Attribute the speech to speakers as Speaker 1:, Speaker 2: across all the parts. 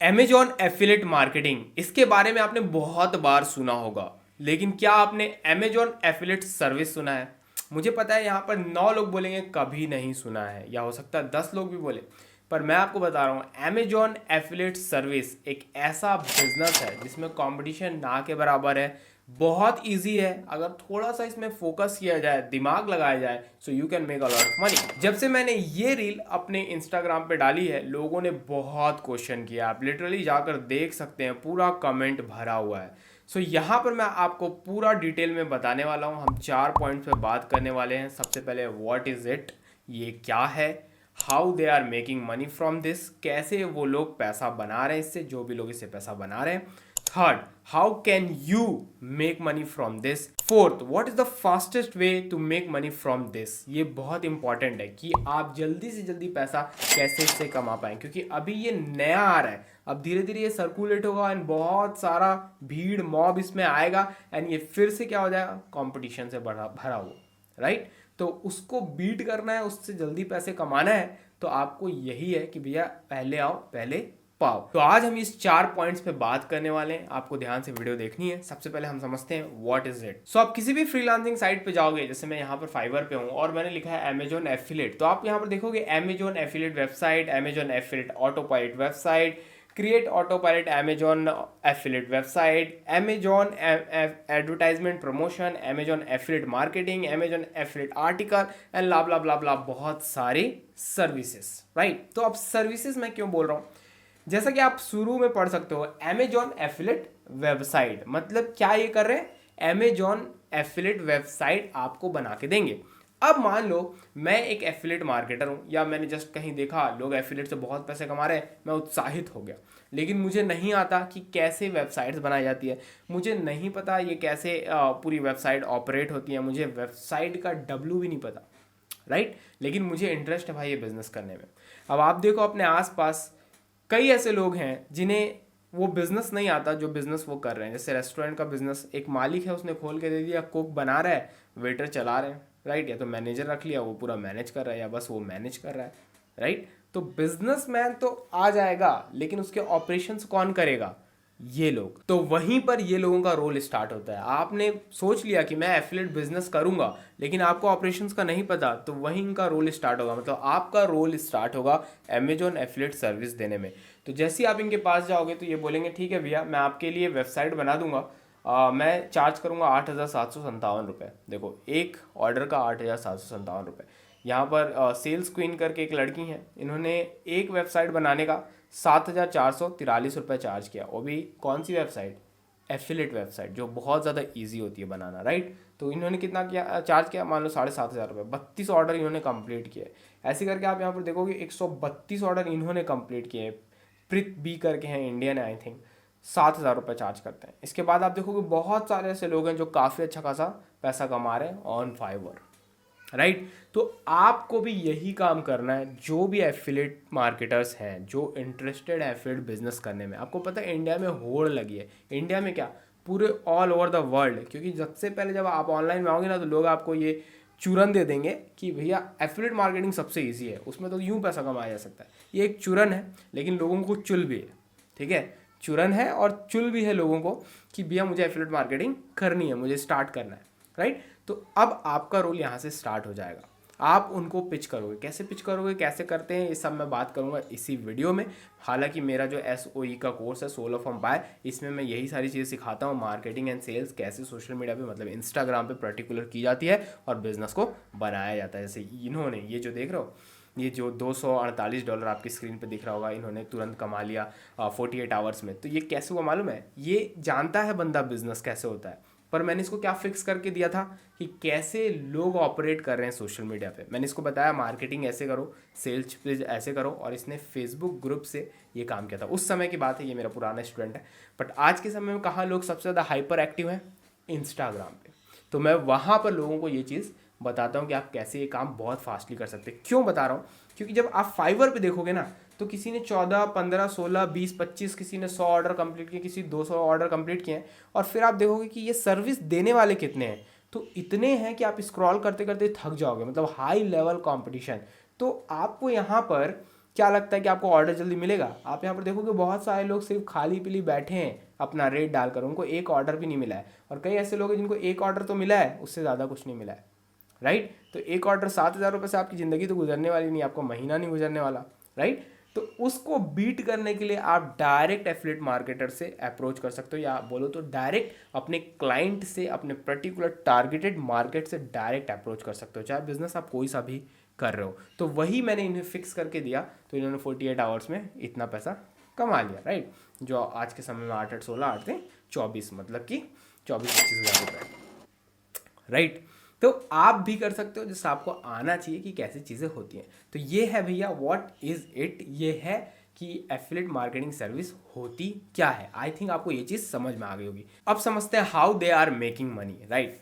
Speaker 1: Amazon affiliate marketing, इसके बारे में आपने बहुत बार सुना होगा, लेकिन क्या आपने अमेजॉन एफिलिएट सर्विस सुना है? मुझे पता है यहाँ पर 9 लोग बोलेंगे कभी नहीं सुना है, या हो सकता है 10 लोग भी बोले, पर मैं आपको बता रहा हूँ अमेजॉन एफिलिएट सर्विस एक ऐसा बिजनेस है जिसमें कंपटीशन ना के बराबर है। बहुत इजी है, अगर थोड़ा सा इसमें फोकस किया जाए, दिमाग लगाया जाए, so you can make a lot of money. जब से मैंने ये रील अपने इंस्टाग्राम पे डाली है, लोगों ने बहुत क्वेश्चन किया। आप लिटरली जाकर देख सकते हैं, पूरा कमेंट भरा हुआ है। सो यहाँ पर मैं आपको पूरा डिटेल में बताने वाला हूँ। हम 4 पॉइंट्स पे बात करने वाले हैं। सबसे पहले व्हाट इज इट, ये क्या है, how they are making money from this, कैसे वो लोग पैसा बना रहे हैं इससे, जो भी लोग इससे पैसा बना रहे हैं। Third, how can you make money from this. Fourth, what is the fastest way to make money from this. ये बहुत इंपॉर्टेंट है कि आप जल्दी से जल्दी पैसा कैसे इससे कमा पाएं, क्योंकि अभी ये नया आ रहा है। अब धीरे धीरे ये सर्कुलेट होगा एंड बहुत सारा भीड़ मॉब इसमें आएगा एंड ये फिर से क्या हो जाएगा, कंपटीशन से भरा भरा हुआ, राइट। तो उसको बीट करना है, उससे जल्दी पैसे कमाना है, तो आपको यही है कि भैया पहले आओ पहले पाओ। तो आज हम इस 4 पॉइंट्स पे बात करने वाले हैं, आपको ध्यान से वीडियो देखनी है। सबसे पहले हम समझते हैं व्हाट इज इट। सो आप किसी भी फ्रीलांसिंग साइट पे जाओगे, जैसे मैं यहाँ पर फाइवर पे हूँ और मैंने लिखा है अमेजॉन एफिलिएट, तो आप यहाँ पर देखोगे Amazon affiliate website, Amazon affiliate autopilot website, create autopilot Amazon affiliate website, Amazon advertisement promotion, Amazon affiliate marketing, Amazon affiliate article and ला ब्ला ब्ला ब्ला, बहुत सारी सर्विसेज, राइट। तो अब सर्विसेज मैं क्यों बोल रहा हूँ, जैसा कि आप शुरू में पढ़ सकते हो, अमेजॉन एफिलिएट वेबसाइट मतलब क्या ये कर रहे हैं, अमेजॉन एफिलिएट वेबसाइट आपको बना के देंगे। अब मान लो मैं एक एफिलिएट मार्केटर हूं, या मैंने जस्ट कहीं देखा लोग एफिलिएट से बहुत पैसे कमा रहे हैं, मैं उत्साहित हो गया, लेकिन मुझे नहीं आता कि कैसे वेबसाइट्स बनाई जाती है, मुझे नहीं पता ये कैसे पूरी वेबसाइट ऑपरेट होती है, मुझे वेबसाइट का डब्ल्यू भी नहीं पता, राइट। लेकिन मुझे इंटरेस्ट है भाई ये बिजनेस करने में। अब आप देखो अपने आसपास कई ऐसे लोग हैं जिन्हें वो बिजनेस नहीं आता जो बिजनेस वो कर रहे हैं। जैसे रेस्टोरेंट का बिजनेस, एक मालिक है उसने खोल के दे दिया, कुक बना रहा है, वेटर चला रहे हैं, राइट। या तो मैनेजर रख लिया, वो पूरा मैनेज कर रहा है, या बस वो मैनेज कर रहा है, राइट। तो बिजनेसमैन तो आ जाएगा, लेकिन उसके ऑपरेशंस कौन करेगा, ये लोग। तो वहीं पर ये लोगों का रोल स्टार्ट होता है। आपने सोच लिया कि मैं एफिलिएट बिजनेस करूंगा, लेकिन आपको ऑपरेशंस का नहीं पता, तो वहीं इनका रोल स्टार्ट होगा, मतलब आपका रोल स्टार्ट होगा अमेजॉन एफिलिएट सर्विस देने में। तो जैसे ही आप इनके पास जाओगे तो ये बोलेंगे ठीक है भैया, मैं आपके लिए वेबसाइट बना दूंगा, मैं चार्ज करूंगा 8,757 रुपये। देखो एक ऑर्डर का 8,757 रुपये। यहाँ पर सेल्स क्वीन करके एक लड़की हैं, इन्होंने एक वेबसाइट बनाने का 7,443 रुपये चार्ज किया। वो भी कौन सी वेबसाइट, एफिलिएट वेबसाइट, जो बहुत ज़्यादा ईजी होती है बनाना, राइट। तो इन्होंने कितना किया, चार्ज किया, मान लो 7,500 रुपये। 32 ऑर्डर इन्होंने कंप्लीट किए। ऐसे करके आप यहाँ पर देखोगे 132 ऑर्डर इन्होंने कंप्लीट किए। प्रीत बी करके हैं, इंडियन है आई थिंक, 7,000 रुपये चार्ज करते हैं। इसके बाद आप देखोगे बहुत सारे ऐसे लोग हैं जो काफ़ी अच्छा खासा पैसा कमा रहे हैं ऑन फाइवर, राइट। तो आपको भी यही काम करना है। जो भी एफिलिएट मार्केटर्स हैं जो इंटरेस्टेड है एफिलिएट बिजनेस करने में, आपको पता है इंडिया में होड़ लगी है। इंडिया में क्या, पूरे ऑल ओवर द वर्ल्ड, क्योंकि सबसे पहले जब आप ऑनलाइन में आओगे ना, तो लोग आपको ये चूरन दे देंगे कि भैया एफिलिएट मार्केटिंग सबसे ईजी है, उसमें तो यूँ पैसा कमाया जा सकता है। ये एक चूरन है, लेकिन लोगों को चुल भी है, ठीक है। चूरन है और चुल भी है लोगों को कि भैया मुझे एफिलिएट मार्केटिंग करनी है, मुझे स्टार्ट करना है, राइट। तो अब आपका रोल यहाँ से स्टार्ट हो जाएगा। आप उनको पिच करोगे, कैसे पिच करोगे, कैसे करते हैं, ये सब मैं बात करूँगा इसी वीडियो में। हालांकि मेरा जो SOE का कोर्स है, सोल ऑफ एम्पायर, इसमें मैं यही सारी चीज़ें सिखाता हूँ। मार्केटिंग एंड सेल्स कैसे सोशल मीडिया पे, मतलब इंस्टाग्राम पे पर्टिकुलर की जाती है और बिजनेस को बनाया जाता है। जैसे इन्होंने ये जो देख रहे हो, ये जो $248 आपकी स्क्रीन पे दिख रहा होगा, इन्होंने तुरंत कमा लिया 48 आवर्स में। तो ये कैसे हुआ मालूम है, ये जानता है बंदा बिजनेस कैसे होता है, पर मैंने इसको क्या फिक्स करके दिया था कि कैसे लोग ऑपरेट कर रहे हैं सोशल मीडिया पे। मैंने इसको बताया मार्केटिंग ऐसे करो, सेल्स पेज ऐसे करो, और इसने फेसबुक ग्रुप से ये काम किया था। उस समय की बात है, ये मेरा पुराना स्टूडेंट है। बट आज के समय में कहाँ लोग सबसे ज़्यादा हाइपर एक्टिव हैं, इंस्टाग्राम पे। तो मैं वहाँ पर लोगों को ये चीज़ बताता हूँ कि आप कैसे ये काम बहुत फास्टली कर सकते हैं। क्यों बता रहा हूँ, क्योंकि जब आप फाइवर पे देखोगे ना, तो किसी ने 14, 15, 16, 20, 25, किसी ने 100 ऑर्डर कंप्लीट किए, किसी 200 ऑर्डर कंप्लीट किए हैं। और फिर आप देखोगे कि ये सर्विस देने वाले कितने हैं, तो इतने हैं कि आप स्क्रॉल करते करते थक जाओगे, मतलब हाई लेवल कंपटीशन। तो आपको यहाँ पर क्या लगता है कि आपको ऑर्डर जल्दी मिलेगा? आप यहाँ पर देखोगे बहुत सारे लोग सिर्फ खाली पीली बैठे हैं अपना रेट डालकर, उनको एक ऑर्डर भी नहीं मिला है। और कई ऐसे लोग हैं जिनको एक ऑर्डर तो मिला है, उससे ज़्यादा कुछ नहीं मिला है, राइट। तो एक ऑर्डर 7,000 रुपये से आपकी ज़िंदगी तो गुजरने वाली नहीं, आपको महीना नहीं गुजरने वाला, राइट। तो उसको बीट करने के लिए आप डायरेक्ट एफिलिएट मार्केटर से अप्रोच कर सकते हो, या बोलो तो डायरेक्ट अपने क्लाइंट से, अपने पर्टिकुलर टारगेटेड मार्केट से डायरेक्ट अप्रोच कर सकते हो, चाहे बिजनेस आप कोई सा भी कर रहे हो। तो वही मैंने इन्हें फिक्स करके दिया, तो इन्होंने 48 आवर्स में इतना पैसा कमा लिया, राइट। जो आज के समय में 8 16 8 थे 24, मतलब कि 24-25 हज़ार रुपये, राइट। तो आप भी कर सकते हो, जिससे आपको आना चाहिए कि कैसी चीज़ें होती हैं। तो ये है भैया व्हाट इज़ इट, ये है कि एफिलिएट मार्केटिंग सर्विस होती क्या है। आई थिंक आपको ये चीज़ समझ में आ गई होगी। अब समझते हैं how they are making money, right.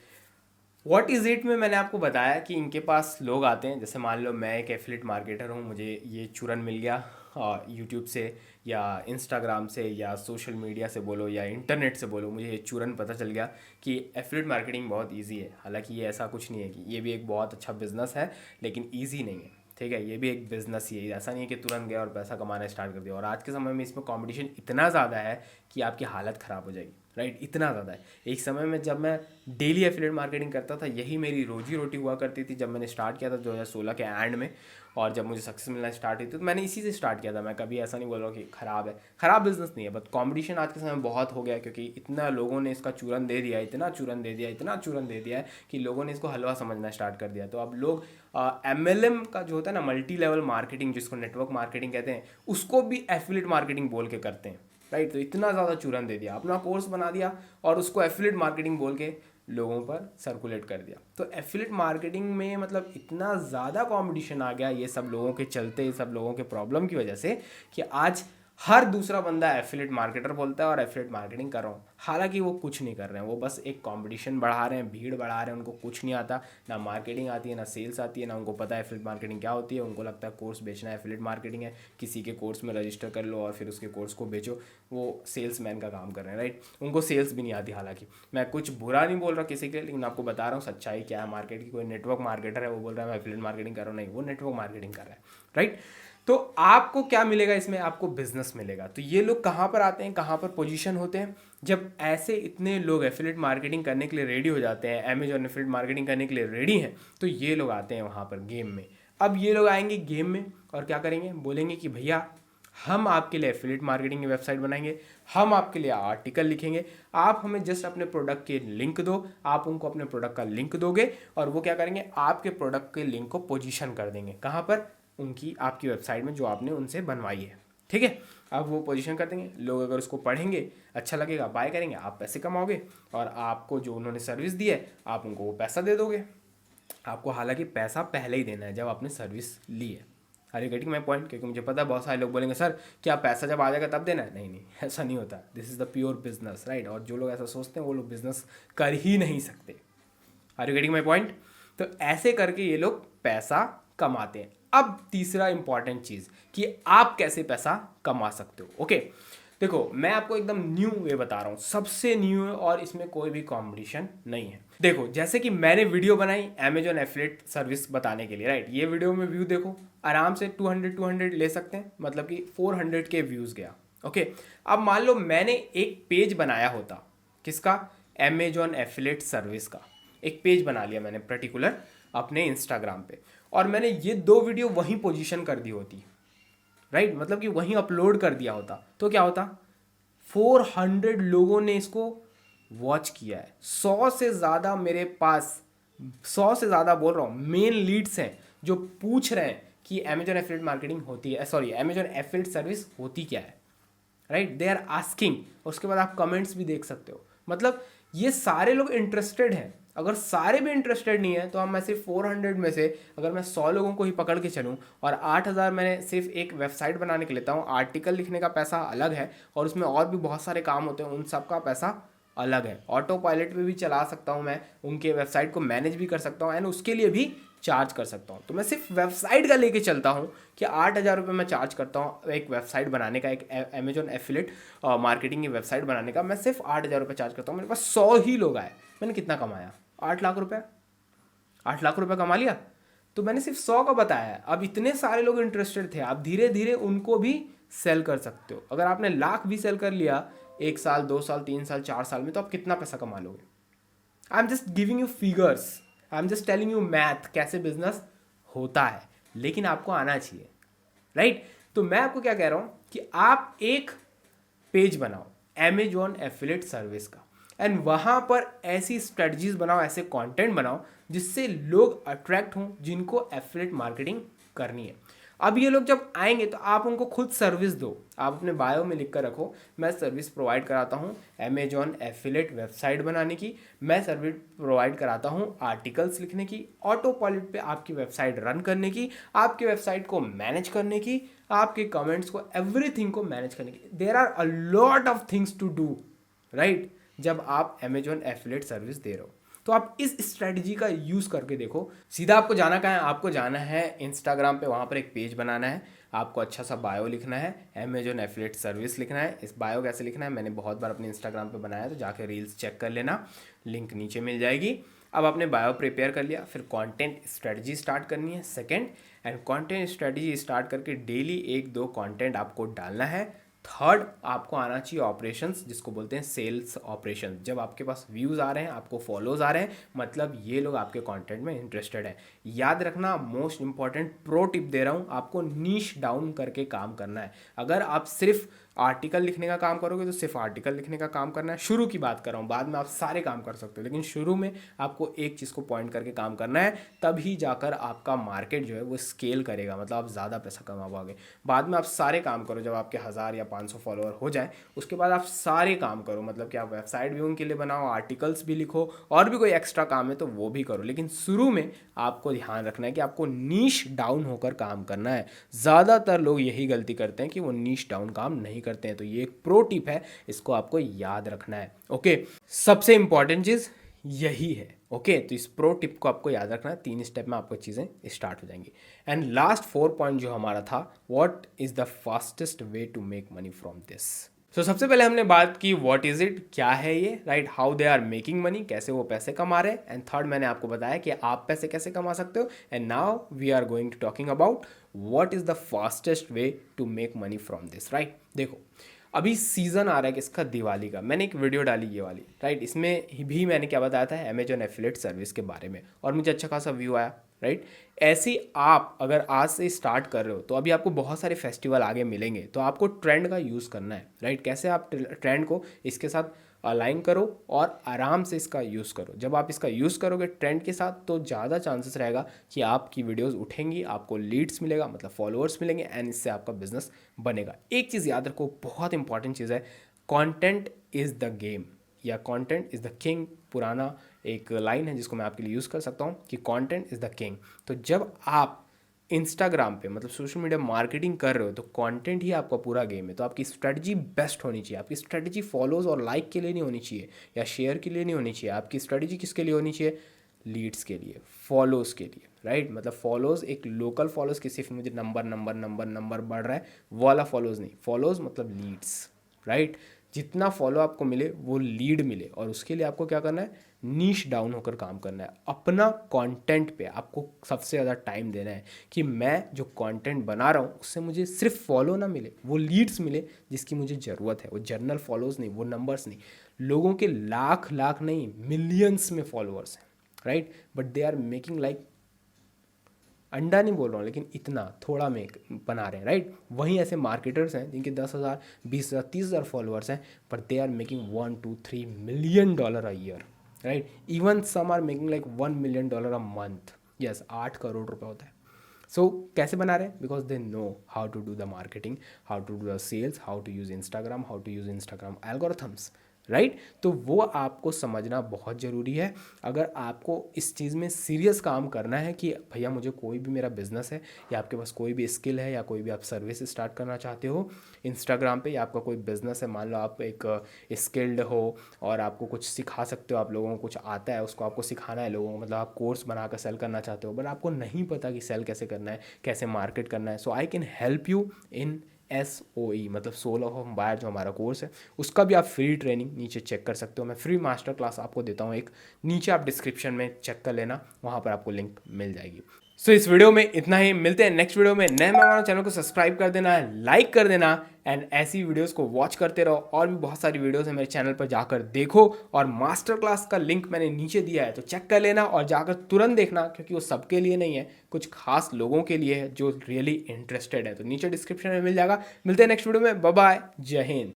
Speaker 1: What is it में मैंने आपको बताया कि इनके पास लोग आते हैं, जैसे मान लो मैं एक एफिलिएट मार्केटर हूँ, मुझे ये चूरन मिल गया यूट्यूब से या इंस्टाग्राम से या सोशल मीडिया से बोलो या इंटरनेट से बोलो, मुझे ये चूरन पता चल गया कि एफिलिएट मार्केटिंग बहुत इजी है। हालांकि ये ऐसा कुछ नहीं है कि ये भी एक बहुत अच्छा बिजनेस है, लेकिन ईजी नहीं है, ठीक है। ये भी एक बिजनेस ही है, ऐसा नहीं है कि तुरंत गया और पैसा कमाना स्टार्ट कर दिया। और आज के समय में इसमें कंपटीशन इतना ज़्यादा है कि आपकी हालत ख़राब हो जाएगी, राइट। इतना ज़्यादा है। एक समय में जब मैं डेली एफिलिएट मार्केटिंग करता था, यही मेरी रोजी रोटी हुआ करती थी। जब मैंने स्टार्ट किया था 2016 के एंड में, और जब मुझे सक्सेस मिलना स्टार्ट हुई थी, तो मैंने इसी से स्टार्ट किया था। मैं कभी ऐसा नहीं बोल रहा हूँ कि ख़राब है, ख़राब बिजनेस नहीं है, बट कंपटीशन आज के समय में बहुत हो गया है, क्योंकि इतना लोगों ने इसका चूरन दे दिया, इतना चूरन दे दिया, इतना चूरन दे दिया है कि लोगों ने इसको हलवा समझना स्टार्ट कर दिया। तो अब लोग MLM का जो होता है ना, मल्टी लेवल मार्केटिंग, जिसको नेटवर्क मार्केटिंग कहते हैं, उसको भी एफिलिएट मार्केटिंग बोल के करते हैं, राइट। तो इतना ज़्यादा चूरन दे दिया, अपना कोर्स बना दिया और उसको एफिलिएट मार्केटिंग बोल के लोगों पर सर्कुलेट कर दिया। तो एफिलिएट मार्केटिंग में मतलब इतना ज़्यादा कंपटीशन आ गया, ये सब लोगों के चलते, ये सब लोगों के प्रॉब्लम की वजह से, कि आज हर दूसरा बंदा एफिलिएट मार्केटर बोलता है और एफिलिएट मार्केटिंग कर रहा हूँ। हालांकि वो कुछ नहीं कर रहे हैं, वो बस एक कंपटीशन बढ़ा रहे हैं, भीड़ बढ़ा रहे हैं। उनको कुछ नहीं आता, ना मार्केटिंग आती है, ना सेल्स आती है, ना उनको पता है एफिलिएट मार्केटिंग क्या होती है। उनको लगता है कोर्स बेचना एफिलिएट मार्केटिंग है, किसी के कोर्स में रजिस्टर कर लो और फिर उसके कोर्स को बेचो। वो सेल्समैन का काम कर रहे हैं, राइट। उनको सेल्स भी नहीं आती। हालांकि मैं कुछ बुरा नहीं बोल रहा किसी के, लेकिन आपको बता रहा हूँ सच्चाई क्या है मार्केट की। कोई नेटवर्क मार्केटर है, वो बोल रहा है मैं एफिलिएट मार्केटिंग कर रहा हूँ, नहीं, वो नेटवर्क मार्केटिंग कर रहा है, राइट। तो आपको क्या मिलेगा इसमें? आपको बिजनेस मिलेगा। तो ये लोग कहाँ पर आते हैं, कहाँ पर पोजीशन होते हैं? जब ऐसे इतने लोग एफिलिएट मार्केटिंग करने के लिए रेडी हो जाते हैं, अमेजॉन एफिलिएट मार्केटिंग करने के लिए रेडी हैं, तो ये लोग आते हैं वहाँ पर गेम में। अब ये लोग आएंगे गेम में और क्या करेंगे? बोलेंगे कि भैया हम आपके लिए एफिलिएट मार्केटिंग की वेबसाइट बनाएंगे, हम आपके लिए आर्टिकल लिखेंगे, आप हमें जस्ट अपने प्रोडक्ट के लिंक दो। आप उनको अपने प्रोडक्ट का लिंक दोगे और वो क्या करेंगे? आपके प्रोडक्ट के लिंक को पोजीशन कर देंगे। कहाँ पर? उनकी, आपकी वेबसाइट में जो आपने उनसे बनवाई है, ठीक है। अब वो पोजीशन कर देंगे, लोग अगर उसको पढ़ेंगे, अच्छा लगेगा, बाय करेंगे, आप पैसे कमाओगे और आपको जो उन्होंने सर्विस दी है आप उनको वो पैसा दे दोगे। आपको हालांकि पैसा पहले ही देना है जब आपने सर्विस ली है। Are you getting my point? क्योंकि मुझे पता है बहुत सारे लोग बोलेंगे सर क्या पैसा जब आ जाएगा तब देना है? नहीं नहीं, ऐसा नहीं होता। This is the pure business, right. और जो लोग ऐसा सोचते हैं वो लोग बिजनेस कर ही नहीं सकते। Are you getting my point? तो ऐसे करके ये लोग पैसा कमाते हैं। अब तीसरा इंपॉर्टेंट चीज़ कि आप कैसे पैसा कमा सकते हो। ओके, देखो मैं आपको एकदम न्यू वे बता रहा हूँ, सबसे न्यू है और इसमें कोई भी कंपटीशन नहीं है। देखो जैसे कि मैंने वीडियो बनाई अमेजॉन एफिलिएट सर्विस बताने के लिए, राइट। ये वीडियो में व्यू देखो, आराम से 200 ले सकते हैं, मतलब कि 400 के व्यूज़ गया। ओके, अब मान लो मैंने एक पेज बनाया होता, किसका? अमेजॉन एफिलिएट सर्विस का एक पेज बना लिया मैंने पर्टिकुलर अपने इंस्टाग्राम पे, और मैंने ये 2 वीडियो वहीं पोजीशन कर दी होती, राइट। मतलब कि वहीं अपलोड कर दिया होता, तो क्या होता? 400 लोगों ने इसको वॉच किया है। 100 से ज़्यादा मेरे पास, 100 से ज़्यादा बोल रहा हूँ, मेन लीड्स हैं जो पूछ रहे हैं कि अमेजॉन एफिलिएट मार्केटिंग होती है, सॉरी अमेजॉन एफिलिएट सर्विस होती क्या है, राइट। They are asking. उसके बाद आप कमेंट्स भी देख सकते हो। मतलब ये सारे लोग इंटरेस्टेड हैं। अगर सारे भी इंटरेस्टेड नहीं है तो हम, मैं सिर्फ 400 में से अगर मैं 100 लोगों को ही पकड़ के चलूँ और 8,000 मैंने सिर्फ एक वेबसाइट बनाने के लेता हूँ, आर्टिकल लिखने का पैसा अलग है और उसमें और भी बहुत सारे काम होते हैं, उन सब का पैसा अलग है। ऑटो पायलट पे भी चला सकता हूँ मैं, उनके वेबसाइट को मैनेज भी कर सकता हूँ एंड उसके लिए भी चार्ज कर सकता हूँ। तो मैं सिर्फ वेबसाइट का लेके चलता हूँ कि 8,000 रुपये मैं चार्ज करता हूँ एक वेबसाइट बनाने का, एक अमेजॉन एफिलिएट मार्केटिंग की वेबसाइट बनाने का। मैं सिर्फ 8,000 रुपये चार्ज करता हूँ। मेरे पास 100 ही लोग आए, मैंने कितना कमाया? 8 लाख रुपये। 8 लाख रुपये कमा लिया। तो मैंने सिर्फ 100 का बताया है, अब इतने सारे लोग इंटरेस्टेड थे, आप धीरे धीरे उनको भी सेल कर सकते हो। अगर आपने लाख भी सेल कर लिया 1 साल 2 साल 3 साल 4 साल में, तो आप कितना पैसा कमा लोगे। I am just giving you figures, I am just telling you math कैसे बिजनेस होता है, लेकिन आपको आना चाहिए, राइट। तो मैं आपको क्या कह रहा हूं कि आप एक पेज बनाओ Amazon एफिलिएट सर्विस का, एंड वहां पर ऐसी स्ट्रेटजीज बनाओ, ऐसे कंटेंट बनाओ जिससे लोग अट्रैक्ट हों जिनको एफिलिएट मार्केटिंग करनी है। अब ये लोग जब आएंगे तो आप उनको खुद सर्विस दो, आप अपने बायो में लिख कर रखो मैं सर्विस प्रोवाइड कराता हूँ Amazon एफिलिएट वेबसाइट बनाने की, मैं सर्विस प्रोवाइड कराता हूँ आर्टिकल्स लिखने की, ऑटो पायलट पे आपकी वेबसाइट रन करने की, आपकी वेबसाइट को मैनेज करने की, आपके कमेंट्स को, एवरीथिंग को मैनेज करने की। There are a lot of things to do, right, जब आप Amazon एफिलिएट सर्विस दे रहे हो। तो आप इस स्ट्रेटजी का यूज़ करके देखो। सीधा आपको जाना कहाँ है, आपको जाना है इंस्टाग्राम पे, वहाँ पर एक पेज बनाना है, आपको अच्छा सा बायो लिखना है, Amazon एफिलिएट सर्विस लिखना है। इस बायो कैसे लिखना है मैंने बहुत बार अपने इंस्टाग्राम पे बनाया है, तो जाके रील्स चेक कर लेना, लिंक नीचे मिल जाएगी। अब आपने बायो प्रिपेयर कर लिया, फिर कंटेंट स्ट्रेटजी स्टार्ट करनी है second, and content strategy start करके डेली 1-2 कंटेंट आपको डालना है। थर्ड, आपको आना चाहिए ऑपरेशंस, जिसको बोलते हैं सेल्स ऑपरेशन। जब आपके पास व्यूज़ आ रहे हैं, आपको फॉलोज आ रहे हैं, मतलब ये लोग आपके कंटेंट में इंटरेस्टेड हैं। याद रखना, मोस्ट इंपॉर्टेंट प्रो टिप दे रहा हूँ, आपको नीश डाउन करके काम करना है। अगर आप सिर्फ आर्टिकल लिखने का काम करोगे तो सिर्फ आर्टिकल लिखने का काम करना है, शुरू की बात कर रहा हूँ, बाद में आप सारे काम कर सकते हो, लेकिन शुरू में आपको एक चीज़ को पॉइंट करके काम करना है, तभी जाकर आपका मार्केट जो है वो स्केल करेगा, मतलब आप ज़्यादा पैसा कमा पाओगे। बाद में आप सारे काम करो, जब आपके 1000 या 500 फॉलोअर हो जाए उसके बाद आप सारे काम करो, मतलब कि आप वेबसाइट भी उनके लिए बनाओ, आर्टिकल्स भी लिखो, और भी कोई एक्स्ट्रा काम है तो वो भी करो, लेकिन शुरू में आपको ध्यान रखना है कि आपको नीश डाउन होकर काम करना है। ज़्यादातर लोग यही गलती करते हैं कि वो नीश डाउन काम नहीं करते हैं, तो ये एक प्रो टिप है, इसको आपको याद रखना है। ओके, सबसे इंपॉर्टेंट चीज़ यही है। ओके, तो इस प्रो टिप को आपको याद रखना है, 3 स्टेप में आपको चीज़ें स्टार्ट हो जाएंगी। एंड लास्ट 4 पॉइंट जो हमारा था, what is the fastest way to make money from this. तो सबसे पहले हमने बात की व्हाट इज़ इट, क्या है ये, right, how they are making money, कैसे वो पैसे कमा रहे हैं, एंड थर्ड मैंने आपको बताया कि आप पैसे कैसे कमा सकते हो। And now we are going to talking about what is the fastest way to make money from this, right. देखो, अभी सीज़न आ रहा है किसका, दिवाली का। मैंने एक वीडियो डाली ये वाली, राइट, इसमें भी मैंने क्या बताया था Amazon एफिलिएट सर्विस के बारे में, और मुझे अच्छा खासा व्यू आया, राइट। ऐसे आप अगर आज से स्टार्ट कर रहे हो तो अभी आपको बहुत सारे फेस्टिवल आगे मिलेंगे, तो आपको ट्रेंड का यूज़ करना है, राइट। कैसे आप ट्रेंड को इसके साथ अलाइन करो और आराम से इसका यूज़ करो। जब आप इसका यूज़ करोगे ट्रेंड के साथ तो ज़्यादा चांसेस रहेगा कि आपकी वीडियोस उठेंगी, आपको लीड्स मिलेगा, मतलब फॉलोअर्स मिलेंगे, एंड इससे आपका बिजनेस बनेगा। एक चीज़ याद रखो, बहुत इंपॉर्टेंट चीज़ है, कंटेंट इज़ द गेम, या कंटेंट इज़ द किंग। पुराना एक लाइन है जिसको मैं आपके लिए यूज़ कर सकता हूँ कि कंटेंट इज़ द किंग। तो जब आप इंस्टाग्राम पे, मतलब सोशल मीडिया मार्केटिंग कर रहे हो, तो कंटेंट ही आपका पूरा गेम है। तो आपकी स्ट्रेटजी बेस्ट होनी चाहिए। आपकी स्ट्रेटजी फॉलोज और लाइक के लिए नहीं होनी चाहिए, या शेयर के लिए नहीं होनी चाहिए। आपकी स्ट्रेटजी किसके लिए होनी चाहिए, लीड्स के लिए, फॉलोज के लिए, राइट। मतलब फॉलोज एक लोकल फॉलोज की, सिर्फ मुझे नंबर नंबर नंबर नंबर बढ़ रहा है वो वाला फॉलोज नहीं, फॉलोज मतलब लीड्स, राइट। जितना फॉलो आपको मिले वो लीड मिले, और उसके लिए आपको क्या करना है, नीश डाउन होकर काम करना है। अपना कंटेंट पे आपको सबसे ज़्यादा टाइम देना है कि मैं जो कंटेंट बना रहा हूँ उससे मुझे सिर्फ फॉलो ना मिले, वो लीड्स मिले जिसकी मुझे ज़रूरत है। वो जर्नल फॉलोज नहीं, वो नंबर्स नहीं। लोगों के लाख लाख नहीं, मिलियंस में फॉलोअर्स हैं, right, but they are making like, अंडा नहीं बोल रहा हूँ, लेकिन इतना थोड़ा में बना रहे हैं, राइट। वहीं ऐसे मार्केटर्स हैं जिनके 10,000 20,000 30,000 फॉलोअर्स हैं, but they are making $1-2-3 million a year, right. Even some are making like $1 million a month. Yes, 8 crore रुपए होता है। सो कैसे बना रहे हैं, because they know how to do the marketing, how to do the sales, how to use Instagram, how to use Instagram algorithms, right. तो वो आपको समझना बहुत ज़रूरी है। अगर आपको इस चीज़ में सीरियस काम करना है कि भैया मुझे कोई भी मेरा बिजनेस है, या आपके पास कोई भी स्किल है, या कोई भी आप सर्विस स्टार्ट करना चाहते हो इंस्टाग्राम पे, या आपका कोई बिजनेस है, मान लो आप एक स्किल्ड हो और आपको कुछ सिखा सकते हो, आप लोगों को कुछ आता है उसको आपको सिखाना है लोगों को, मतलब आप कोर्स बनाकर सेल करना चाहते हो, बट आपको नहीं पता कि सेल कैसे करना है, कैसे मार्केट करना है। So I can help you in SOE, मतलब सोल ऑफ बायर, जो हमारा कोर्स है उसका भी आप फ्री ट्रेनिंग नीचे चेक कर सकते हो। मैं फ्री मास्टर क्लास आपको देता हूँ एक, नीचे आप डिस्क्रिप्शन में चेक कर लेना, वहाँ पर आपको लिंक मिल जाएगी। सो इस वीडियो में इतना ही, मिलते हैं नेक्स्ट वीडियो में। नए मेहमानों, चैनल को सब्सक्राइब कर देना, लाइक कर देना एंड ऐसी वीडियोस को वॉच करते रहो। और भी बहुत सारी वीडियोस है मेरे चैनल पर, जाकर देखो। और मास्टर क्लास का लिंक मैंने नीचे दिया है, तो चेक कर लेना और जाकर तुरंत देखना, क्योंकि वो सबके लिए नहीं है, कुछ खास लोगों के लिए है जो रियली इंटरेस्टेड है। तो नीचे डिस्क्रिप्शन में मिल जाएगा। मिलते हैं नेक्स्ट वीडियो में। बाय बाय, जय हिंद।